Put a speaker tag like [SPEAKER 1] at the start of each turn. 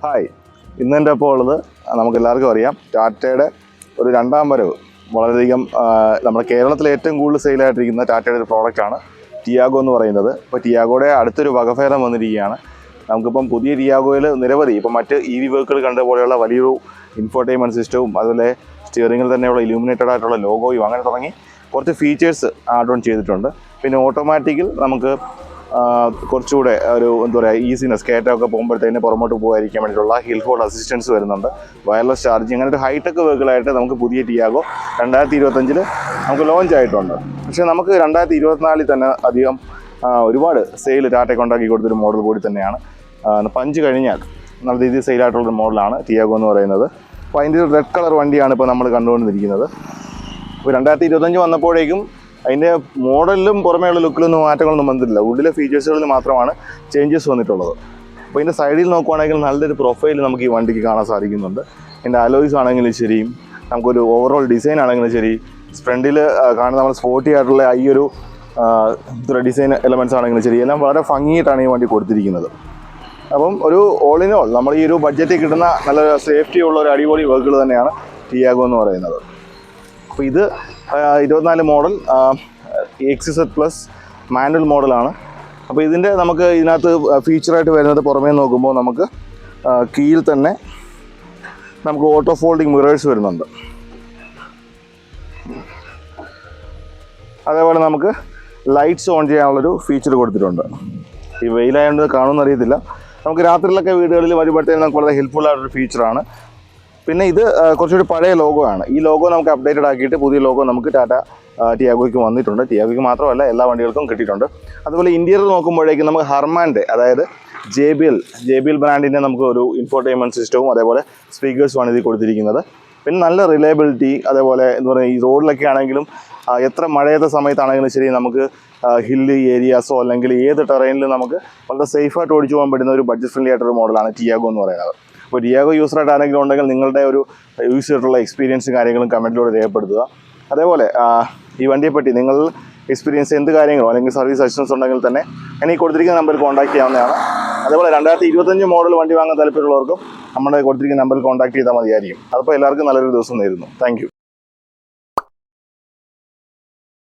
[SPEAKER 1] Hi, ഇന്നെൻ്റെ ഒപ്പം ഉള്ളത് നമുക്കെല്ലാവർക്കും അറിയാം ടാറ്റയുടെ ഒരു രണ്ടാം വരവ്. വളരെയധികം നമ്മുടെ കേരളത്തിലെ ഏറ്റവും കൂടുതൽ സെയിലായിട്ടിരിക്കുന്ന ടാറ്റയുടെ ഒരു പ്രോഡക്റ്റാണ് ടിയാഗോ എന്ന് പറയുന്നത്. ഇപ്പോൾ ടിയാഗോയുടെ അടുത്തൊരു വകഭേദം വന്നിരിക്കുകയാണ്. നമുക്കിപ്പം പുതിയ ടിയാഗോയിൽ നിരവധി ഇപ്പം മറ്റ് EV വെഹിക്കിൾ കണ്ട പോലെയുള്ള വലിയൊരു ഇൻഫോർടൈൻമെൻറ്റ് സിസ്റ്റവും അതുപോലെ സ്റ്റിയറിങ്ങിൽ തന്നെയുള്ള ഇലൂമിനേറ്റഡ് ആയിട്ടുള്ള ലോഗോയും അങ്ങനെ തുടങ്ങി കുറച്ച് ഫീച്ചേഴ്സ് ആഡ് ഓൺ ചെയ്തിട്ടുണ്ട്. പിന്നെ ഓട്ടോമാറ്റിക്കിൽ നമുക്ക് കുറച്ചുകൂടെ ഒരു എന്താ പറയുക ഈസിനെസ് കയറ്റമൊക്കെ പോകുമ്പോഴത്തേന് പുറമോട്ട് പോകാതിരിക്കാൻ വേണ്ടിയിട്ടുള്ള ഹിൽ ഹോൾഡ് അസിസ്റ്റൻസ് വരുന്നുണ്ട്. വയർലെസ് ചാർജിങ് അങ്ങനെ ഒരു ഹൈടെക് വെഹിക്കിളായിട്ട് നമുക്ക് പുതിയ ടിയാഗോ 2025 നമുക്ക് ലോഞ്ച് ആയിട്ടുണ്ട്. പക്ഷേ നമുക്ക് 2024 തന്നെ അധികം ഒരുപാട് സെയിൽ ടാറ്റയ്ക്ക് ഉണ്ടാക്കി കൊടുത്തൊരു മോഡൽ കൂടി തന്നെയാണ്. 5 കഴിഞ്ഞാൽ നല്ല രീതിയിൽ സെയിലായിട്ടുള്ളൊരു മോഡലാണ് ടിയാഗോ എന്ന് പറയുന്നത്. അപ്പോൾ അതിൻ്റെ ഒരു റെഡ് കളർ വണ്ടിയാണ് ഇപ്പോൾ നമ്മൾ കണ്ടുകൊണ്ടിരിക്കുന്നത്. ഇപ്പോൾ 2025 വന്നപ്പോഴേക്കും അതിൻ്റെ മോഡലിലും പുറമേയുള്ള ലുക്കിലൊന്നും മാറ്റങ്ങളൊന്നും വന്നിട്ടില്ല. ഉള്ളിലെ ഫീച്ചേഴ്സുകളിൽ മാത്രമാണ് ചേഞ്ചസ് വന്നിട്ടുള്ളത്. അപ്പോൾ ഇതിൻ്റെ സൈഡിൽ നോക്കുവാണെങ്കിൽ നല്ലൊരു പ്രൊഫൈൽ നമുക്ക് ഈ വണ്ടിക്ക് കാണാൻ സാധിക്കുന്നുണ്ട്. ഇതിൻ്റെ അലോയ്സ് ആണെങ്കിലും ശരി, നമുക്കൊരു ഓവറോൾ ഡിസൈൻ ആണെങ്കിലും ശരി, ഫ്രണ്ടിൽ കാണുന്ന നമ്മൾ സ്പോർട്ടി ആയിട്ടുള്ള ഈ ഒരു ഡിസൈൻ എലമെൻറ്റ്സ് ആണെങ്കിലും ശരി, എല്ലാം വളരെ ഭംഗിയായിട്ടാണ് ഈ വണ്ടി കൊടുത്തിരിക്കുന്നത്. അപ്പം ഒരു ഓൾ ഇൻ ഓൾ നമ്മൾ ഈ ഒരു ബഡ്ജറ്റിൽ കിട്ടുന്ന നല്ല സേഫ്റ്റി ഉള്ള ഒരു അടിപൊളി വെഹിക്കിൾ തന്നെയാണ് ടിയാഗോ എന്ന് പറയുന്നത്. അപ്പോൾ ഇത് 24 മോഡൽ XZ+ മാനുവൽ മോഡലാണ്. അപ്പോൾ ഇതിൻ്റെ നമുക്ക് ഇതിനകത്ത് ഫീച്ചറായിട്ട് വരുന്നത് പുറമേ നോക്കുമ്പോൾ നമുക്ക് കീയിൽ തന്നെ നമുക്ക് ഓട്ടോ ഫോൾഡിങ് മിറേഴ്സ് വരുന്നുണ്ട്. അതേപോലെ നമുക്ക് ലൈറ്റ്സ് ഓൺ ചെയ്യാനുള്ളൊരു ഫീച്ചർ കൊടുത്തിട്ടുണ്ട്. ഈ വെയിലായതുകൊണ്ട് കാണുമെന്ന് അറിയത്തില്ല. നമുക്ക് രാത്രിയിലൊക്കെ വീടുകളിൽ വരുമ്പോഴത്തേക്കും നമുക്ക് വളരെ ഹെൽപ്ഫുൾ ആയിട്ടൊരു ഫീച്ചറാണ്. പിന്നെ ഇത് കുറച്ചൊരു പഴയ ലോഗോ ആണ്. ഈ ലോഗോ നമുക്ക് അപ്ഡേറ്റഡ് ആക്കിയിട്ട് പുതിയ ലോഗോ നമുക്ക് ടാറ്റ ടിയാഗോയ്ക്ക് വന്നിട്ടുണ്ട്. ടിയാഗോയ്ക്ക് മാത്രമല്ല എല്ലാ വണ്ടികൾക്കും കിട്ടിയിട്ടുണ്ട്. അതുപോലെ ഇന്റീരിയർ നോക്കുമ്പോഴേക്കും നമുക്ക് ഹർമാൻ്റെ അതായത് JBL ബ്രാൻഡിൻ്റെ നമുക്ക് ഒരു ഇൻഫോർടൈൻമെൻറ്റ് സിസ്റ്റവും അതേപോലെ സ്പീക്കേഴ്സുമാണ് ഇതിൽ കൊടുത്തിരിക്കുന്നത്. പിന്നെ നല്ല റിലയബിലിറ്റി, അതേപോലെ എന്താ പറയുക ഈ റോഡിലൊക്കെ ആണെങ്കിലും എത്ര മഴയത്തെ സമയത്താണെങ്കിലും ശരി, നമുക്ക് ഹില്ല് ഏരിയാസോ അല്ലെങ്കിൽ ഏത് ടെറൈനിലും നമുക്ക് വളരെ സേഫായിട്ട് ഓടിച്ചു പോകാൻ പറ്റുന്ന ഒരു ബഡ്ജറ്റ് ഫ്രണ്ട്ലി ആയിട്ടൊരു മോഡലാണ് ടിയാഗോ എന്ന് പറയുന്നത്. അപ്പോൾ ടിയാഗോ യൂസറായിട്ട് ആരെങ്കിലും ഉണ്ടെങ്കിൽ നിങ്ങളുടെ ഒരു യൂസ് ചെയ്തിട്ടുള്ള എക്സ്പീരിയൻസും കാര്യങ്ങളും കമൻറ്റിലൂടെ രേഖപ്പെടുത്തുക. അതേപോലെ ഈ വണ്ടിയെപ്പറ്റി നിങ്ങൾ എക്സ്പീരിയൻസ് എന്ത് കാര്യങ്ങളോ അല്ലെങ്കിൽ സർവീസ് അസിസ്റ്റൻസ് ഉണ്ടെങ്കിൽ തന്നെ എനിക്ക് കൊടുത്തിരിക്കുന്ന നമ്പറിൽ കോൺടാക്ട് ചെയ്യാവുന്നതാണ്. അതേപോലെ 2025 മോഡൽ വണ്ടി വാങ്ങാൻ താല്പര്യമുള്ളവർക്കും നമ്മുടെ കൊടുത്തിരിക്കുന്ന നമ്പറിൽ കോൺടാക്ട് ചെയ്താൽ മതിയായിരിക്കും. അതിപ്പോൾ എല്ലാവർക്കും നല്ലൊരു ദിവസം നേരുന്നു. Thank you.